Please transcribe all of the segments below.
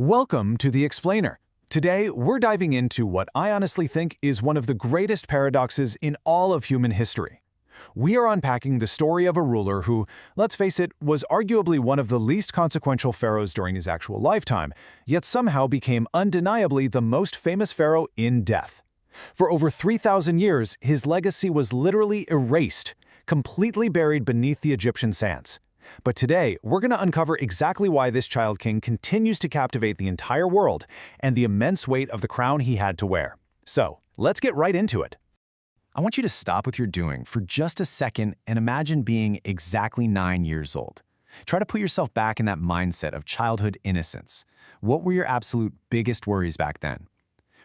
Welcome to The Explainer. Today, we're diving into what I honestly think is one of the greatest paradoxes in all of human history. We are unpacking the story of a ruler who, let's face it, was arguably one of the least consequential pharaohs during his actual lifetime, yet somehow became undeniably the most famous pharaoh in death. For over 3,000 years, his legacy was literally erased, completely buried beneath the Egyptian sands. But today, we're going to uncover exactly why this child king continues to captivate the entire world and the immense weight of the crown he had to wear. So, let's get right into it. I want you to stop what you're doing for just a second and imagine being exactly 9 years old. Try to put yourself back in that mindset of childhood innocence. What were your absolute biggest worries back then?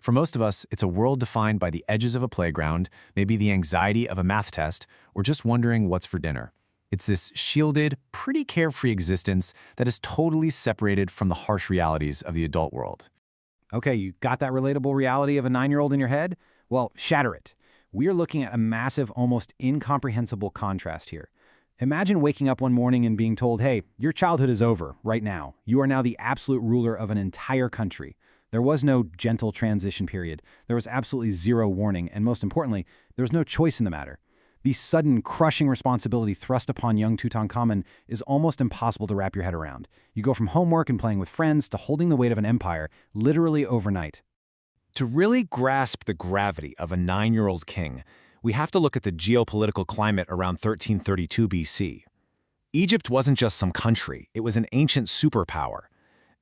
For most of us, it's a world defined by the edges of a playground, maybe the anxiety of a math test, or just wondering what's for dinner. It's this shielded, pretty carefree existence that is totally separated from the harsh realities of the adult world. Okay, you got that relatable reality of a 9-year-old in your head? Well, shatter it. We are looking at a massive, almost incomprehensible contrast here. Imagine waking up one morning and being told, hey, your childhood is over right now. You are now the absolute ruler of an entire country. There was no gentle transition period. There was absolutely zero warning, and most importantly, there was no choice in the matter. The sudden, crushing responsibility thrust upon young Tutankhamun is almost impossible to wrap your head around. You go from homework and playing with friends to holding the weight of an empire, literally overnight. To really grasp the gravity of a 9-year-old king, we have to look at the geopolitical climate around 1332 BC. Egypt wasn't just some country, it was an ancient superpower.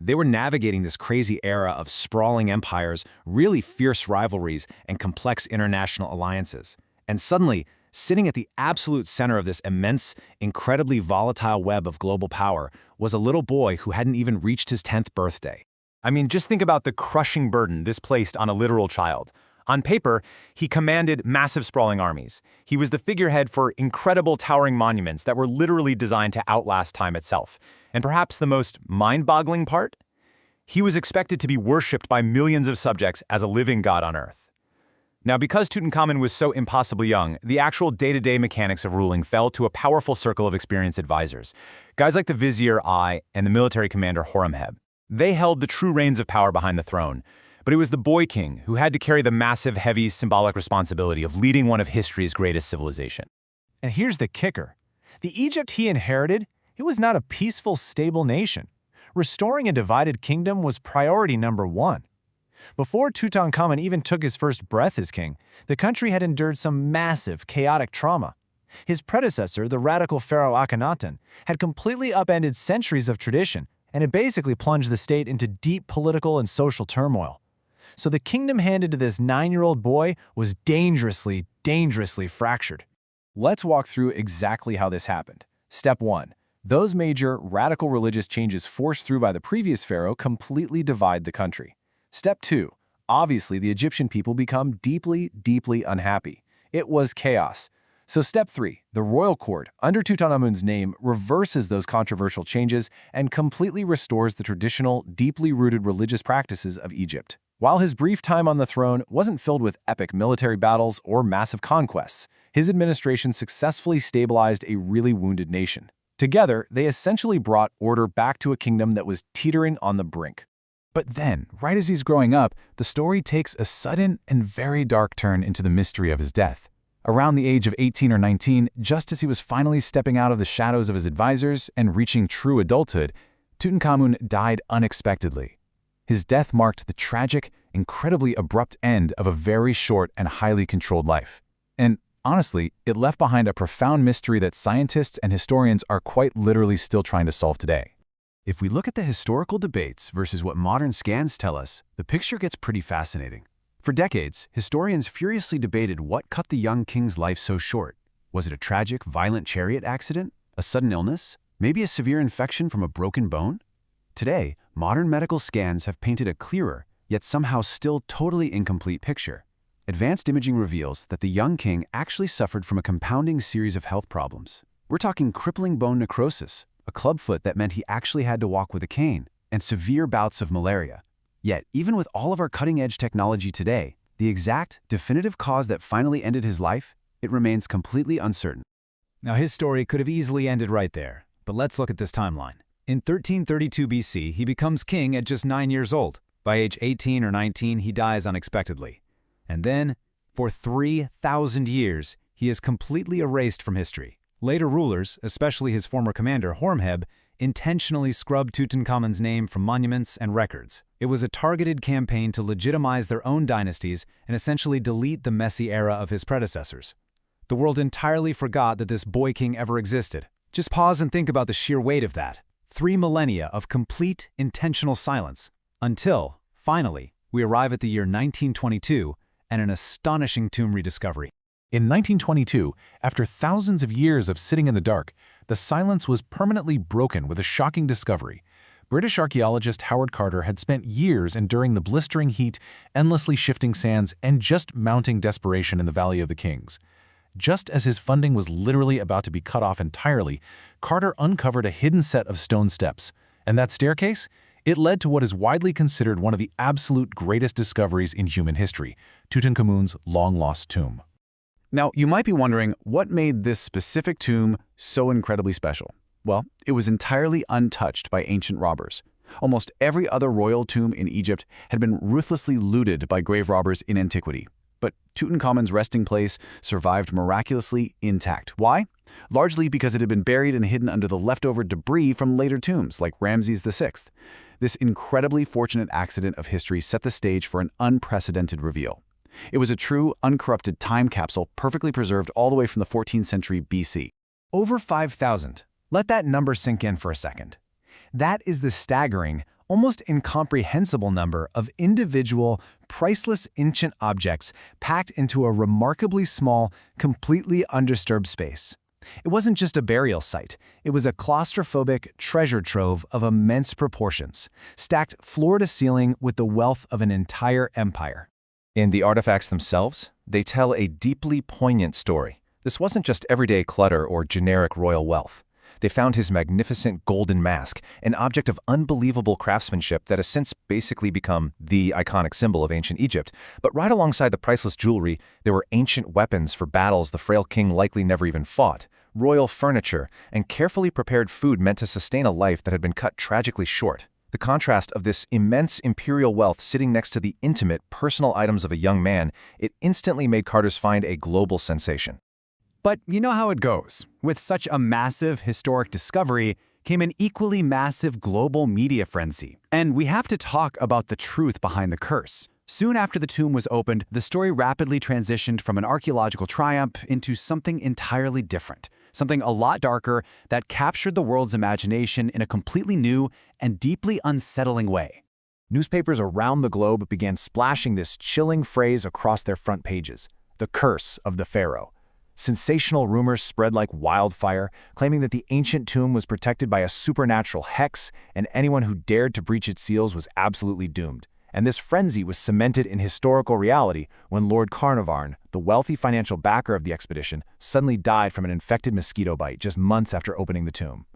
They were navigating this crazy era of sprawling empires, really fierce rivalries, and complex international alliances. And suddenly, sitting at the absolute center of this immense, incredibly volatile web of global power was a little boy who hadn't even reached his 10th birthday. I mean, just think about the crushing burden this placed on a literal child. On paper, he commanded massive sprawling armies. He was the figurehead for incredible towering monuments that were literally designed to outlast time itself. And perhaps the most mind-boggling part? He was expected to be worshipped by millions of subjects as a living god on Earth. Now, because Tutankhamun was so impossibly young, the actual day-to-day mechanics of ruling fell to a powerful circle of experienced advisors. Guys like the Vizier Ai and the military commander Horemheb. They held the true reins of power behind the throne. But it was the boy king who had to carry the massive, heavy, symbolic responsibility of leading one of history's greatest civilization. And here's the kicker. The Egypt he inherited, it was not a peaceful, stable nation. Restoring a divided kingdom was priority number one. Before Tutankhamun even took his first breath as king, the country had endured some massive, chaotic trauma. His predecessor, the radical Pharaoh Akhenaten, had completely upended centuries of tradition, and it basically plunged the state into deep political and social turmoil. So the kingdom handed to this 9-year-old boy was dangerously, dangerously fractured. Let's walk through exactly how this happened. Step 1. Those major, radical religious changes forced through by the previous pharaoh completely divide the country. Step 2. Obviously, the Egyptian people become deeply, deeply unhappy. It was chaos. So step 3. The royal court, under Tutankhamun's name, reverses those controversial changes and completely restores the traditional, deeply rooted religious practices of Egypt. While his brief time on the throne wasn't filled with epic military battles or massive conquests, his administration successfully stabilized a really wounded nation. Together, they essentially brought order back to a kingdom that was teetering on the brink. But then, right as he's growing up, the story takes a sudden and very dark turn into the mystery of his death. Around the age of 18 or 19, just as he was finally stepping out of the shadows of his advisors and reaching true adulthood, Tutankhamun died unexpectedly. His death marked the tragic, incredibly abrupt end of a very short and highly controlled life. And honestly, it left behind a profound mystery that scientists and historians are quite literally still trying to solve today. If we look at the historical debates versus what modern scans tell us, the picture gets pretty fascinating. For decades, historians furiously debated what cut the young king's life so short. Was it a tragic, violent chariot accident? A sudden illness? Maybe a severe infection from a broken bone? Today, modern medical scans have painted a clearer, yet somehow still totally incomplete picture. Advanced imaging reveals that the young king actually suffered from a compounding series of health problems. We're talking crippling bone necrosis, a clubfoot that meant he actually had to walk with a cane, and severe bouts of malaria. Yet, even with all of our cutting-edge technology today, the exact, definitive cause that finally ended his life, it remains completely uncertain. Now, his story could have easily ended right there, but let's look at this timeline. In 1332 BC, he becomes king at just 9 years old. By age 18 or 19, he dies unexpectedly. And then, for 3,000 years, he is completely erased from history. Later rulers, especially his former commander Horemheb, intentionally scrubbed Tutankhamun's name from monuments and records. It was a targeted campaign to legitimize their own dynasties and essentially delete the messy era of his predecessors. The world entirely forgot that this boy king ever existed. Just pause and think about the sheer weight of that. 3 millennia of complete, intentional silence. Until, finally, we arrive at the year 1922 and an astonishing tomb rediscovery. In 1922, after thousands of years of sitting in the dark, the silence was permanently broken with a shocking discovery. British archaeologist Howard Carter had spent years enduring the blistering heat, endlessly shifting sands, and just mounting desperation in the Valley of the Kings. Just as his funding was literally about to be cut off entirely, Carter uncovered a hidden set of stone steps. And that staircase? It led to what is widely considered one of the absolute greatest discoveries in human history, Tutankhamun's long-lost tomb. Now, you might be wondering what made this specific tomb so incredibly special. Well, it was entirely untouched by ancient robbers. Almost every other royal tomb in Egypt had been ruthlessly looted by grave robbers in antiquity. But Tutankhamun's resting place survived miraculously intact. Why? Largely because it had been buried and hidden under the leftover debris from later tombs, like Ramses VI. This incredibly fortunate accident of history set the stage for an unprecedented reveal. It was a true, uncorrupted time capsule perfectly preserved all the way from the 14th century BC. Over 5,000. Let that number sink in for a second. That is the staggering, almost incomprehensible number of individual, priceless ancient objects packed into a remarkably small, completely undisturbed space. It wasn't just a burial site. It was a claustrophobic treasure trove of immense proportions, stacked floor to ceiling with the wealth of an entire empire. In the artifacts themselves, they tell a deeply poignant story. This wasn't just everyday clutter or generic royal wealth. They found his magnificent golden mask, an object of unbelievable craftsmanship that has since basically become the iconic symbol of ancient Egypt. But right alongside the priceless jewelry, there were ancient weapons for battles the frail king likely never even fought, royal furniture, and carefully prepared food meant to sustain a life that had been cut tragically short. The contrast of this immense imperial wealth sitting next to the intimate, personal items of a young man, it instantly made Carter's find a global sensation. But you know how it goes. With such a massive historic discovery came an equally massive global media frenzy. And we have to talk about the truth behind the curse. Soon after the tomb was opened, the story rapidly transitioned from an archaeological triumph into something entirely different. Something a lot darker that captured the world's imagination in a completely new and deeply unsettling way. Newspapers around the globe began splashing this chilling phrase across their front pages: the curse of the Pharaoh. Sensational rumors spread like wildfire, claiming that the ancient tomb was protected by a supernatural hex, and anyone who dared to breach its seals was absolutely doomed. And this frenzy was cemented in historical reality when Lord Carnarvon, the wealthy financial backer of the expedition, suddenly died from an infected mosquito bite just months after opening the tomb.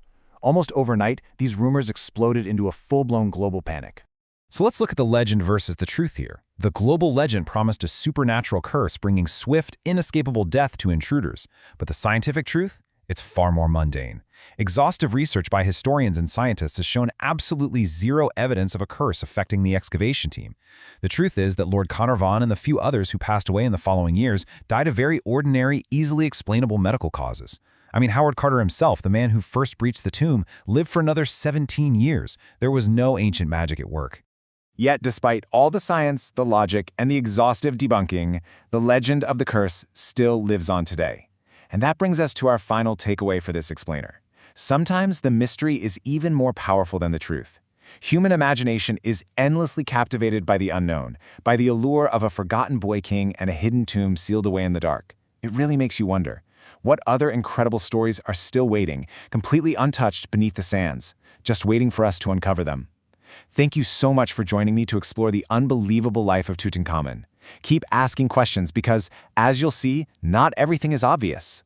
Almost overnight, these rumors exploded into a full-blown global panic. So let's look at the legend versus the truth here. The global legend promised a supernatural curse bringing swift, inescapable death to intruders. But the scientific truth? It's far more mundane. Exhaustive research by historians and scientists has shown absolutely zero evidence of a curse affecting the excavation team. The truth is that Lord Carnarvon and the few others who passed away in the following years died of very ordinary, easily explainable medical causes. I mean, Howard Carter himself, the man who first breached the tomb, lived for another 17 years. There was no ancient magic at work. Yet, despite all the science, the logic, and the exhaustive debunking, the legend of the curse still lives on today. And that brings us to our final takeaway for this explainer. Sometimes the mystery is even more powerful than the truth. Human imagination is endlessly captivated by the unknown, by the allure of a forgotten boy king and a hidden tomb sealed away in the dark. It really makes you wonder, what other incredible stories are still waiting, completely untouched beneath the sands, just waiting for us to uncover them? Thank you so much for joining me to explore the unbelievable life of Tutankhamun. Keep asking questions because, as you'll see, not everything is obvious.